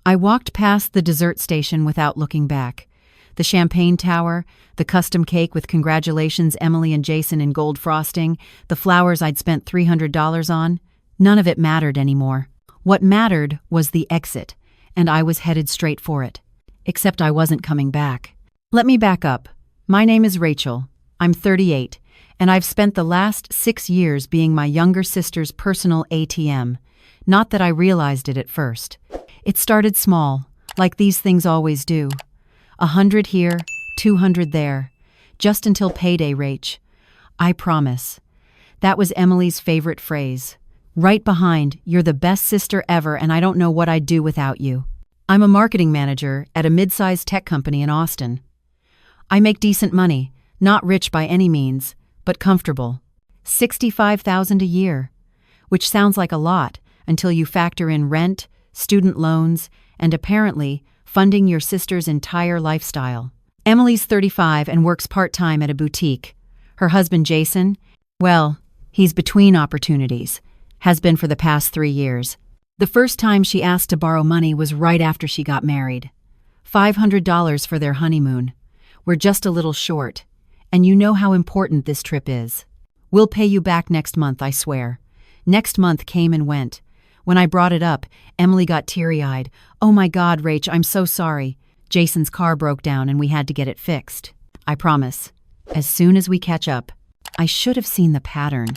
I walked past the dessert station without looking back. The champagne tower, the custom cake with congratulations Emily and Jason in gold frosting, the flowers I'd spent $300 on, none of it mattered anymore. What mattered was the exit, and I was headed straight for it. Except I wasn't coming back. Let me back up. My name is Rachel. I'm 38, and I've spent the last 6 years being my younger sister's personal ATM. Not that I realized it at first. It started small, like these things always do. 100 here, 200 there. Just until payday, Rach. I promise. That was Emily's favorite phrase. Right behind, you're the best sister ever and I don't know what I'd do without you. I'm a marketing manager at a mid-sized tech company in Austin. I make decent money, not rich by any means, but comfortable. $65,000 a year, which sounds like a lot until you factor in rent, student loans, and apparently funding your sister's entire lifestyle. Emily's 35 and works part-time at a boutique. Her husband Jason, well, he's between opportunities, has been for the past 3 years. The first time she asked to borrow money was right after she got married. $500 for their honeymoon. We're just a little short, and you know how important this trip is. We'll pay you back next month, I swear. Next month came and went. When I brought it up, Emily got teary-eyed. Oh my God, Rach, I'm so sorry. Jason's car broke down and we had to get it fixed. I promise. As soon as we catch up. I should have seen the pattern.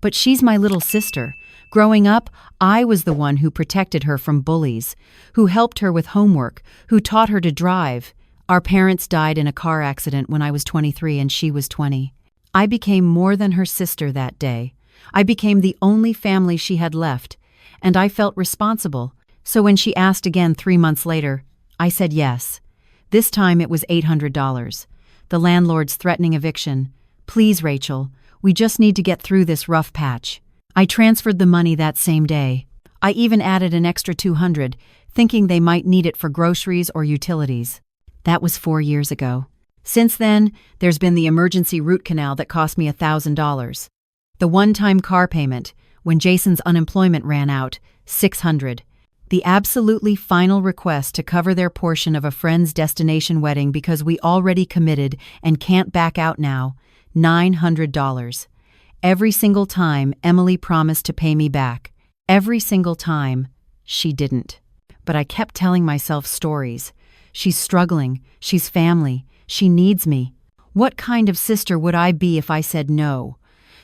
But she's my little sister. Growing up, I was the one who protected her from bullies, who helped her with homework, who taught her to drive. Our parents died in a car accident when I was 23 and she was 20. I became more than her sister that day. I became the only family she had left, and I felt responsible. So when she asked again 3 months later, I said yes. This time it was $800. The landlord's threatening eviction. Please, Rachel, we just need to get through this rough patch. I transferred the money that same day. I even added an extra $200, thinking they might need it for groceries or utilities. That was 4 years ago. Since then, there's been the emergency root canal that cost me $1,000. The one-time car payment, when Jason's unemployment ran out, $600. The absolutely final request to cover their portion of a friend's destination wedding because we already committed and can't back out now, $900. Every single time Emily promised to pay me back. Every single time, she didn't. But I kept telling myself stories. She's struggling, she's family, she needs me. What kind of sister would I be if I said no?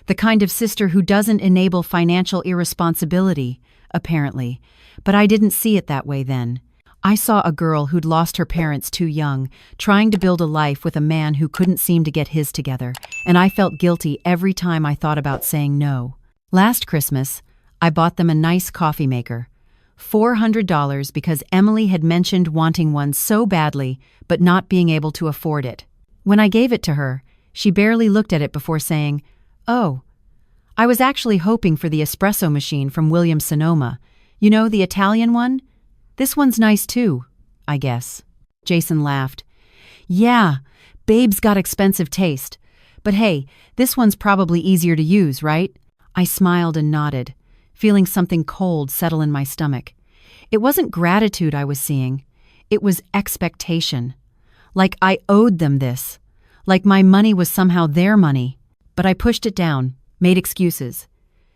The kind of sister who doesn't enable financial irresponsibility, apparently. But I didn't see it that way then. I saw a girl who'd lost her parents too young, trying to build a life with a man who couldn't seem to get his together, and I felt guilty every time I thought about saying no. Last Christmas, I bought them a nice coffee maker. $400 because Emily had mentioned wanting one so badly, but not being able to afford it. When I gave it to her, she barely looked at it before saying, "Oh, I was actually hoping for the espresso machine from Williams-Sonoma. You know, the Italian one? This one's nice too, I guess." Jason laughed. "Yeah, babe's got expensive taste. But hey, this one's probably easier to use, right?" I smiled and nodded, feeling something cold settle in my stomach. It wasn't gratitude I was seeing. It was expectation. Like I owed them this. Like my money was somehow their money. But I pushed it down, made excuses.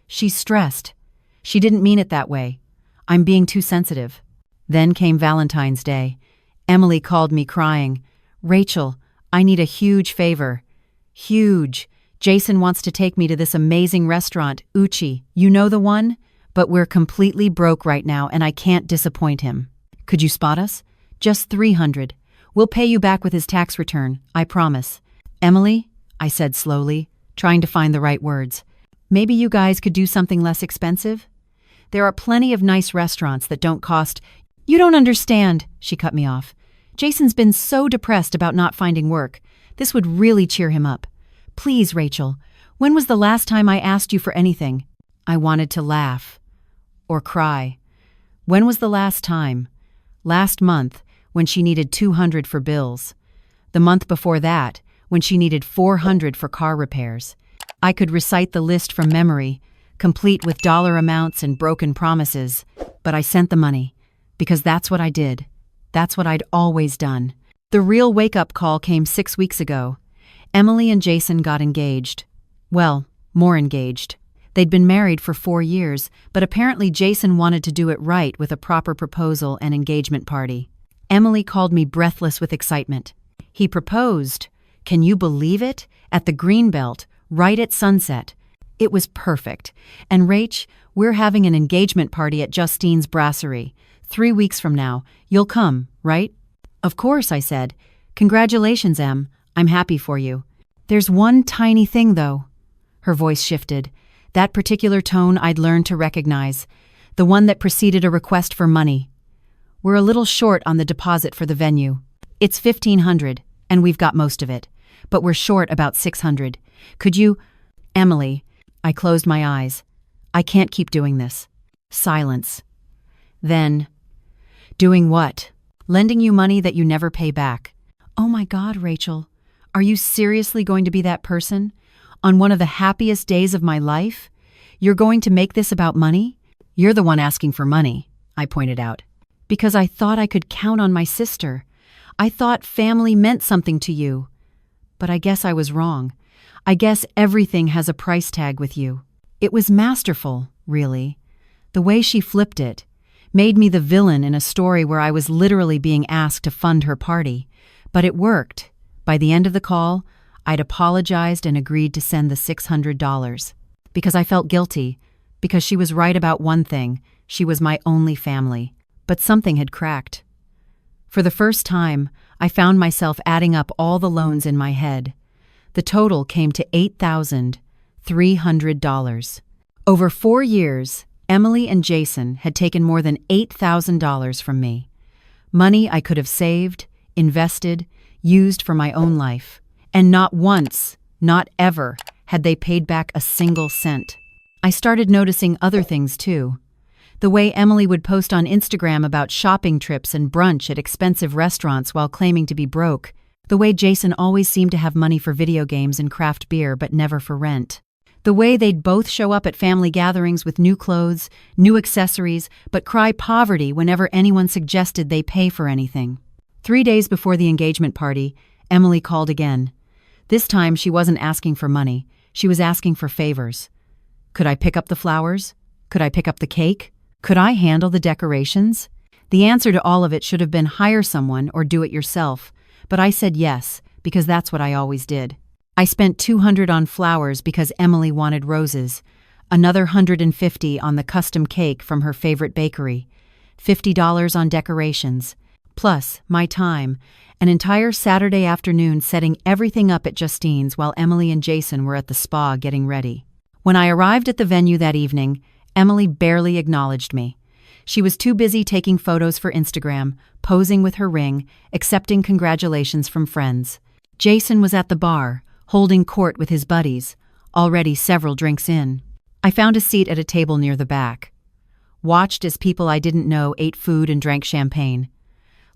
She's stressed. She didn't mean it that way. I'm being too sensitive. Then came Valentine's Day. Emily called me crying. "Rachel, I need a huge favor." Huge. Jason wants to take me to this amazing restaurant, Uchi. You know the one? But we're completely broke right now and I can't disappoint him. Could you spot us? Just $300. We'll pay you back with his tax return, I promise. Emily, I said slowly, trying to find the right words. Maybe you guys could do something less expensive? There are plenty of nice restaurants that don't cost. You don't understand, she cut me off. Jason's been so depressed about not finding work. This would really cheer him up. Please, Rachel, when was the last time I asked you for anything? I wanted to laugh. Or cry. When was the last time? Last month, when she needed $200 for bills. The month before that, when she needed $400 for car repairs. I could recite the list from memory, complete with dollar amounts and broken promises, but I sent the money. because that's what I did. That's what I'd always done. The real wake-up call came 6 weeks ago. Emily and Jason got engaged. Well, more engaged. They'd been married for 4 years, but apparently Jason wanted to do it right with a proper proposal and engagement party. Emily called me breathless with excitement. He proposed, can you believe it? At the Greenbelt, right at sunset. It was perfect. And Rach, we're having an engagement party at Justine's Brasserie. 3 weeks from now. You'll come, right? Of course, I said. Congratulations, Em. I'm happy for you. There's one tiny thing, though. Her voice shifted. That particular tone I'd learned to recognize. The one that preceded a request for money. We're a little short on the deposit for the venue. It's $1,500, and we've got most of it. But we're short about $600. Could you... Emily. I closed my eyes. I can't keep doing this. Silence. Then... Doing what? Lending you money that you never pay back. Oh my God, Rachel. Are you seriously going to be that person? On one of the happiest days of my life? You're going to make this about money? You're the one asking for money, I pointed out. Because I thought I could count on my sister. I thought family meant something to you. But I guess I was wrong. I guess everything has a price tag with you. It was masterful, really. The way she flipped it made me the villain in a story where I was literally being asked to fund her party. But it worked. By the end of the call, I'd apologized and agreed to send the $600. Because I felt guilty. Because she was right about one thing. She was my only family. But something had cracked. For the first time, I found myself adding up all the loans in my head. The total came to $8,300. Over 4 years, Emily and Jason had taken more than $8,000 from me. Money I could have saved, invested, used for my own life. And not once, not ever, had they paid back a single cent. I started noticing other things too. The way Emily would post on Instagram about shopping trips and brunch at expensive restaurants while claiming to be broke. The way Jason always seemed to have money for video games and craft beer but never for rent. The way they'd both show up at family gatherings with new clothes, new accessories, but cry poverty whenever anyone suggested they pay for anything. 3 days before the engagement party, Emily called again. This time she wasn't asking for money. She was asking for favors. Could I pick up the flowers? Could I pick up the cake? Could I handle the decorations? The answer to all of it should have been hire someone or do it yourself. But I said yes, because that's what I always did. I spent $200 on flowers because Emily wanted roses, another $150 on the custom cake from her favorite bakery, $50 on decorations, plus my time, an entire Saturday afternoon setting everything up at Justine's while Emily and Jason were at the spa getting ready. When I arrived at the venue that evening, Emily barely acknowledged me. She was too busy taking photos for Instagram, posing with her ring, accepting congratulations from friends. Jason was at the bar, holding court with his buddies, already several drinks in. I found a seat at a table near the back. Watched as people I didn't know ate food and drank champagne.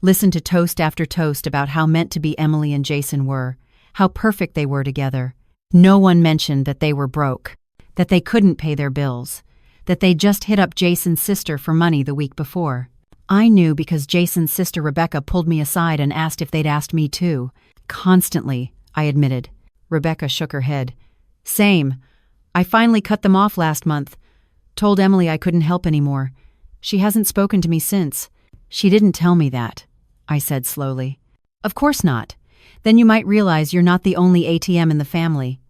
Listened to toast after toast about how meant to be Emily and Jason were, how perfect they were together. No one mentioned that they were broke, that they couldn't pay their bills, that they just hit up Jason's sister for money the week before. I knew because Jason's sister Rebecca pulled me aside and asked if they'd asked me too. Constantly, I admitted. Rebecca shook her head. Same. I finally cut them off last month. Told Emily I couldn't help anymore. She hasn't spoken to me since. She didn't tell me that, I said slowly. Of course not. Then you might realize you're not the only ATM in the family.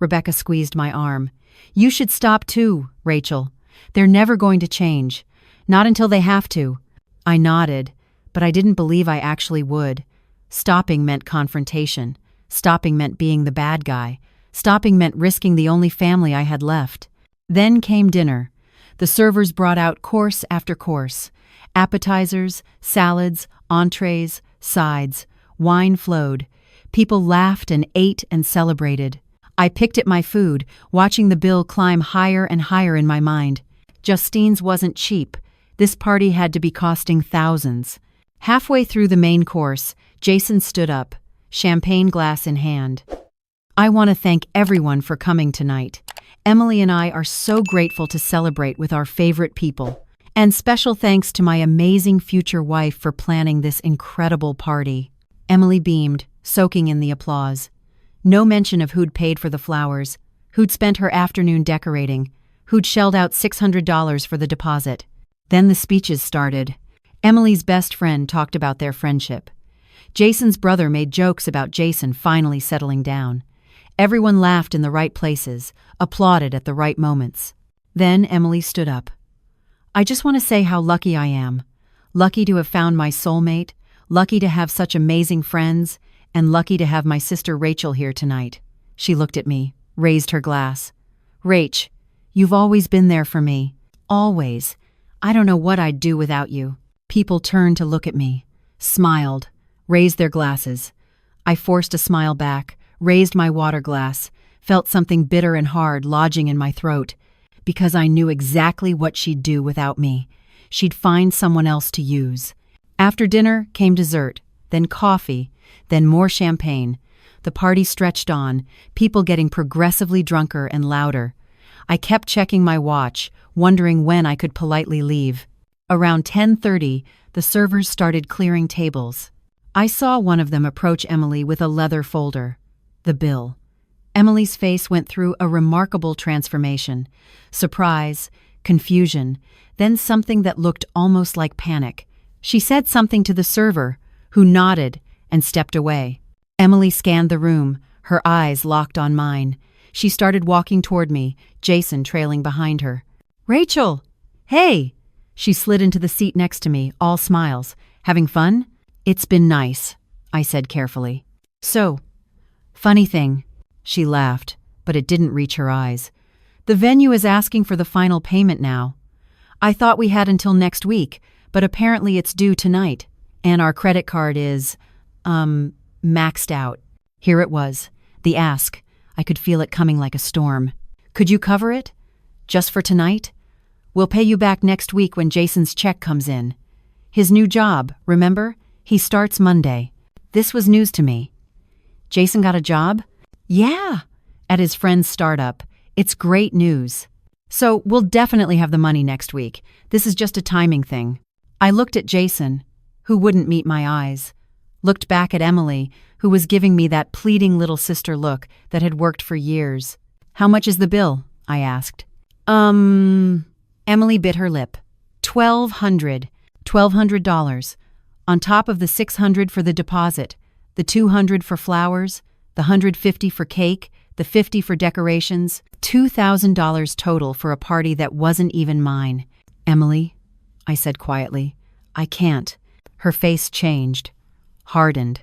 Rebecca squeezed my arm. You should stop too, Rachel. They're never going to change. Not until they have to. I nodded, but I didn't believe I actually would. Stopping meant confrontation. Stopping meant being the bad guy. Stopping meant risking the only family I had left. Then came dinner. The servers brought out course after course. Appetizers, salads, entrees, sides. Wine flowed. People laughed and ate and celebrated. I picked at my food, watching the bill climb higher and higher in my mind. Justine's wasn't cheap. This party had to be costing thousands. Halfway through the main course, Jason stood up, champagne glass in hand. I want to thank everyone for coming tonight. Emily and I are so grateful to celebrate with our favorite people. And special thanks to my amazing future wife for planning this incredible party. Emily beamed, soaking in the applause. No mention of who'd paid for the flowers, who'd spent her afternoon decorating, who'd shelled out $600 for the deposit. Then the speeches started. Emily's best friend talked about their friendship. Jason's brother made jokes about Jason finally settling down. Everyone laughed in the right places, applauded at the right moments. Then Emily stood up. I just want to say how lucky I am. Lucky to have found my soulmate, lucky to have such amazing friends, and lucky to have my sister Rachel here tonight. She looked at me, raised her glass. Rach, you've always been there for me. Always. I don't know what I'd do without you. People turned to look at me, smiled, raised their glasses. I forced a smile back, raised my water glass, felt something bitter and hard lodging in my throat, because I knew exactly what she'd do without me. She'd find someone else to use. After dinner came dessert, then coffee, then more champagne. The party stretched on, people getting progressively drunker and louder. I kept checking my watch, wondering when I could politely leave. Around 10:30, the servers started clearing tables. I saw one of them approach Emily with a leather folder. The bill. Emily's face went through a remarkable transformation. Surprise, confusion, then something that looked almost like panic. She said something to the server, who nodded and stepped away. Emily scanned the room, her eyes locked on mine. She started walking toward me, Jason trailing behind her. Rachel! Hey! She slid into the seat next to me, all smiles. Having fun? It's been nice, I said carefully. So, funny thing. She laughed, but it didn't reach her eyes. The venue is asking for the final payment now. I thought we had until next week, but apparently it's due tonight. And our credit card is, maxed out. Here it was. The ask. I could feel it coming like a storm. Could you cover it? Just for tonight? We'll pay you back next week when Jason's check comes in. His new job, remember? He starts Monday. This was news to me. Jason got a job? Yeah, at his friend's startup. It's great news. So we'll definitely have the money next week. This is just a timing thing. I looked at Jason, who wouldn't meet my eyes. Looked back at Emily, who was giving me that pleading little sister look that had worked for years. How much is the bill? I asked. Emily bit her lip. $1,200. On top of the $600 for the deposit, the $200 for flowers, the $150 for cake, the $50 for decorations, $2,000 total for a party that wasn't even mine. Emily, I said quietly, I can't. Her face changed, hardened.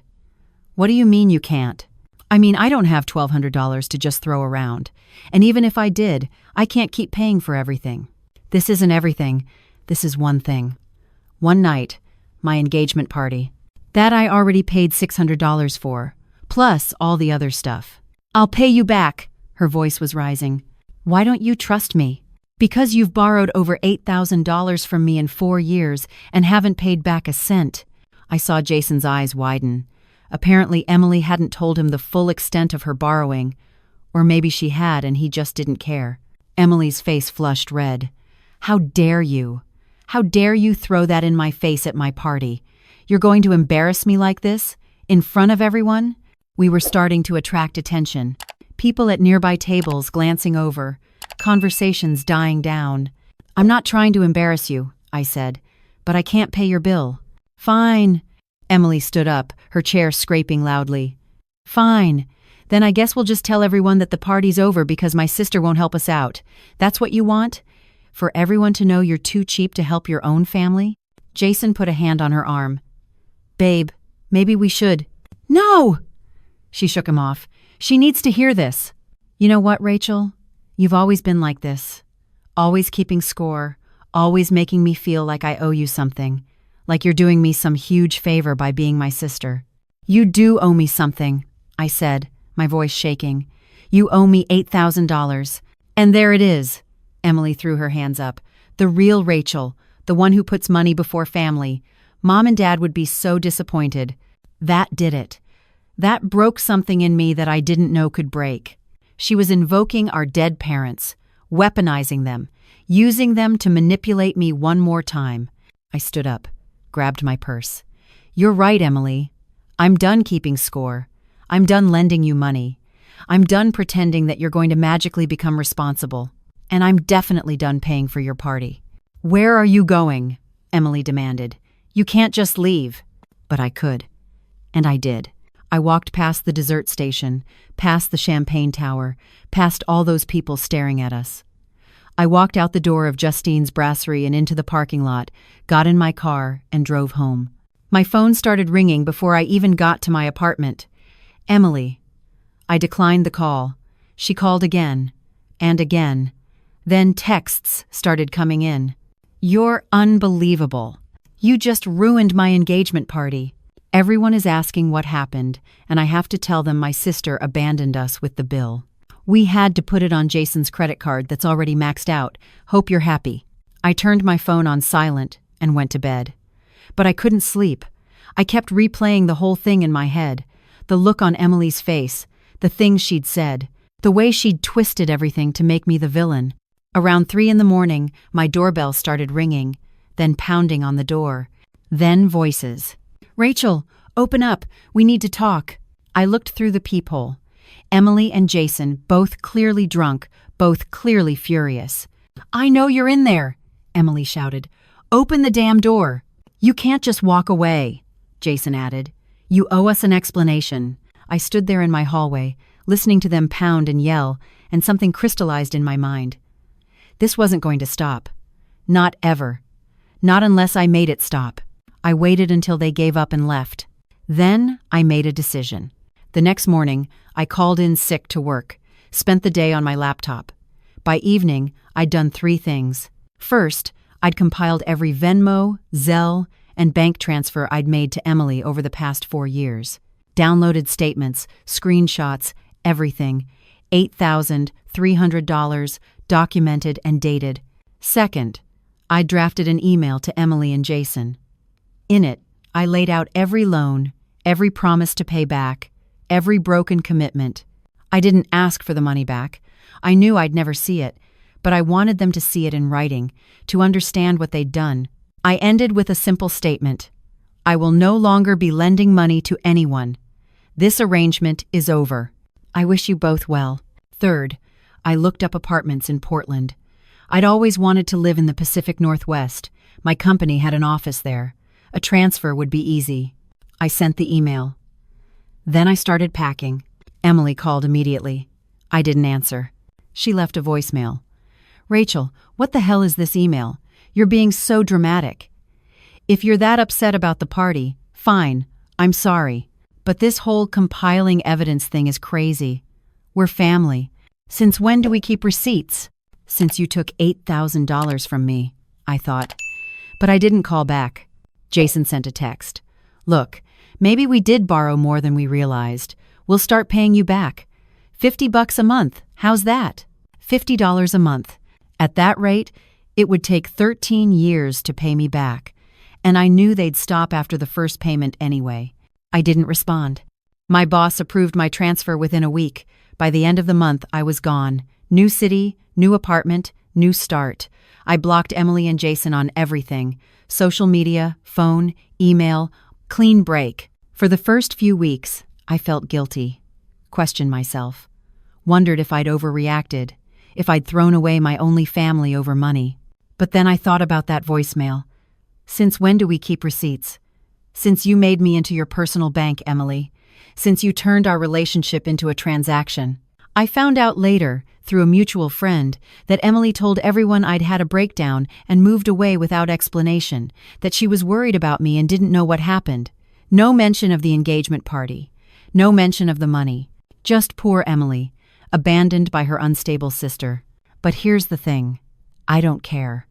What do you mean you can't? I mean, I don't have $1,200 to just throw around. And even if I did, I can't keep paying for everything. This isn't everything. This is one thing. One night, my engagement party. That I already paid $600 for. Plus all the other stuff. I'll pay you back, her voice was rising. Why don't you trust me? Because you've borrowed over $8,000 from me in 4 years and haven't paid back a cent. I saw Jason's eyes widen. Apparently Emily hadn't told him the full extent of her borrowing. Or maybe she had and he just didn't care. Emily's face flushed red. How dare you? How dare you throw that in my face at my party? You're going to embarrass me like this? In front of everyone? We were starting to attract attention. People at nearby tables glancing over. Conversations dying down. I'm not trying to embarrass you, I said, but I can't pay your bill. Fine. Emily stood up, her chair scraping loudly. Fine. Then I guess we'll just tell everyone that the party's over because my sister won't help us out. That's what you want? For everyone to know you're too cheap to help your own family? Jason put a hand on her arm. Babe, maybe we should. No! She shook him off. She needs to hear this. You know what, Rachel? You've always been like this. Always keeping score. Always making me feel like I owe you something. Like you're doing me some huge favor by being my sister. You do owe me something, I said, my voice shaking. You owe me $8,000. And there it is. Emily threw her hands up. The real Rachel. The one who puts money before family. Mom and Dad would be so disappointed. That did it. That broke something in me that I didn't know could break. She was invoking our dead parents, weaponizing them, using them to manipulate me one more time. I stood up, grabbed my purse. You're right, Emily. I'm done keeping score. I'm done lending you money. I'm done pretending that you're going to magically become responsible. And I'm definitely done paying for your party. Where are you going? Emily demanded. You can't just leave. But I could. And I did. I walked past the dessert station, past the champagne tower, past all those people staring at us. I walked out the door of Justine's Brasserie and into the parking lot, got in my car, and drove home. My phone started ringing before I even got to my apartment. Emily. I declined the call. She called again, and again. Then texts started coming in. You're unbelievable. You just ruined my engagement party. Everyone is asking what happened, and I have to tell them my sister abandoned us with the bill. We had to put it on Jason's credit card that's already maxed out. Hope you're happy. I turned my phone on silent and went to bed. But I couldn't sleep. I kept replaying the whole thing in my head. The look on Emily's face, the things she'd said, the way she'd twisted everything to make me the villain. Around 3 a.m, my doorbell started ringing, then pounding on the door. Then voices. Rachel, open up. We need to talk. I looked through the peephole. Emily and Jason, both clearly drunk, both clearly furious. I know you're in there, Emily shouted. Open the damn door. You can't just walk away, Jason added. You owe us an explanation. I stood there in my hallway, listening to them pound and yell, and something crystallized in my mind. This wasn't going to stop. Not ever. Not unless I made it stop. I waited until they gave up and left. Then I made a decision. The next morning, I called in sick to work, spent the day on my laptop. By evening, I'd done 3 things. First, I'd compiled every Venmo, Zelle, and bank transfer I'd made to Emily over the past 4 years. Downloaded statements, screenshots, everything. $8,300, documented and dated. Second, I drafted an email to Emily and Jason. In it, I laid out every loan, every promise to pay back, every broken commitment. I didn't ask for the money back. I knew I'd never see it, but I wanted them to see it in writing, to understand what they'd done. I ended with a simple statement. I will no longer be lending money to anyone. This arrangement is over. I wish you both well. Third, I looked up apartments in Portland. I'd always wanted to live in the Pacific Northwest. My company had an office there. A transfer would be easy. I sent the email. Then I started packing. Emily called immediately. I didn't answer. She left a voicemail. Rachel, what the hell is this email? You're being so dramatic. If you're that upset about the party, fine, I'm sorry. But this whole compiling evidence thing is crazy. We're family. Since when do we keep receipts? Since you took $8,000 from me, I thought. But I didn't call back. Jason sent a text. Look, maybe we did borrow more than we realized. We'll start paying you back. $50 a month. How's that? $50 a month. At that rate, it would take 13 years to pay me back. And I knew they'd stop after the first payment anyway. I didn't respond. My boss approved my transfer within a week. By the end of the month, I was gone. New city, new apartment, new start. I blocked Emily and Jason on everything. Social media, phone, email, clean break. For the first few weeks, I felt guilty. Questioned myself. Wondered if I'd overreacted. If I'd thrown away my only family over money. But then I thought about that voicemail. Since when do we keep receipts? Since you made me into your personal bank, Emily. Since you turned our relationship into a transaction. I found out later, through a mutual friend, that Emily told everyone I'd had a breakdown and moved away without explanation, that she was worried about me and didn't know what happened. No mention of the engagement party. No mention of the money. Just poor Emily, abandoned by her unstable sister. But here's the thing. I don't care.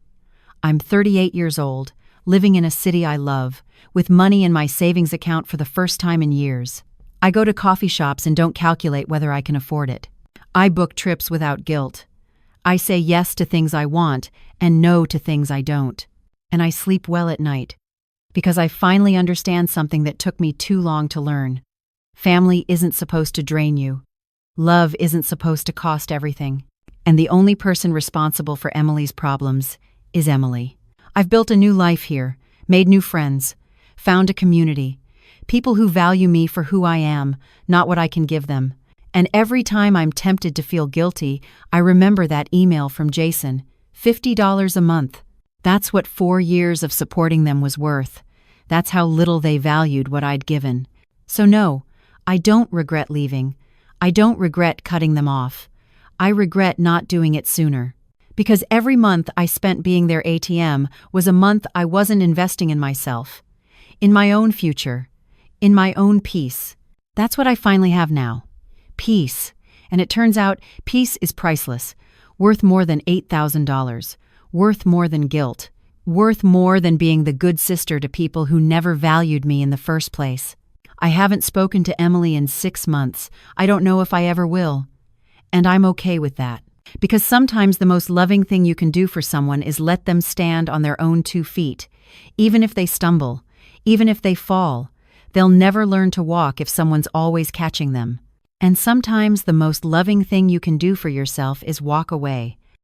I'm 38 years old, living in a city I love, with money in my savings account for the first time in years. I go to coffee shops and don't calculate whether I can afford it. I book trips without guilt. I say yes to things I want and no to things I don't. And I sleep well at night, because I finally understand something that took me too long to learn. Family isn't supposed to drain you. Love isn't supposed to cost everything. And the only person responsible for Emily's problems is Emily. I've built a new life here, made new friends, found a community, people who value me for who I am, not what I can give them. And every time I'm tempted to feel guilty, I remember that email from Jason, $50 a month. That's what 4 years of supporting them was worth. That's how little they valued what I'd given. So no, I don't regret leaving. I don't regret cutting them off. I regret not doing it sooner. Because every month I spent being their ATM was a month I wasn't investing in myself, in my own future, in my own peace. That's what I finally have now. Peace. And it turns out peace is priceless, worth more than $8,000, worth more than guilt, worth more than being the good sister to people who never valued me in the first place. I haven't spoken to Emily in 6 months. I don't know if I ever will. And I'm okay with that. Because sometimes the most loving thing you can do for someone is let them stand on their own 2 feet. Even if they stumble, even if they fall, they'll never learn to walk if someone's always catching them. And sometimes the most loving thing you can do for yourself is walk away.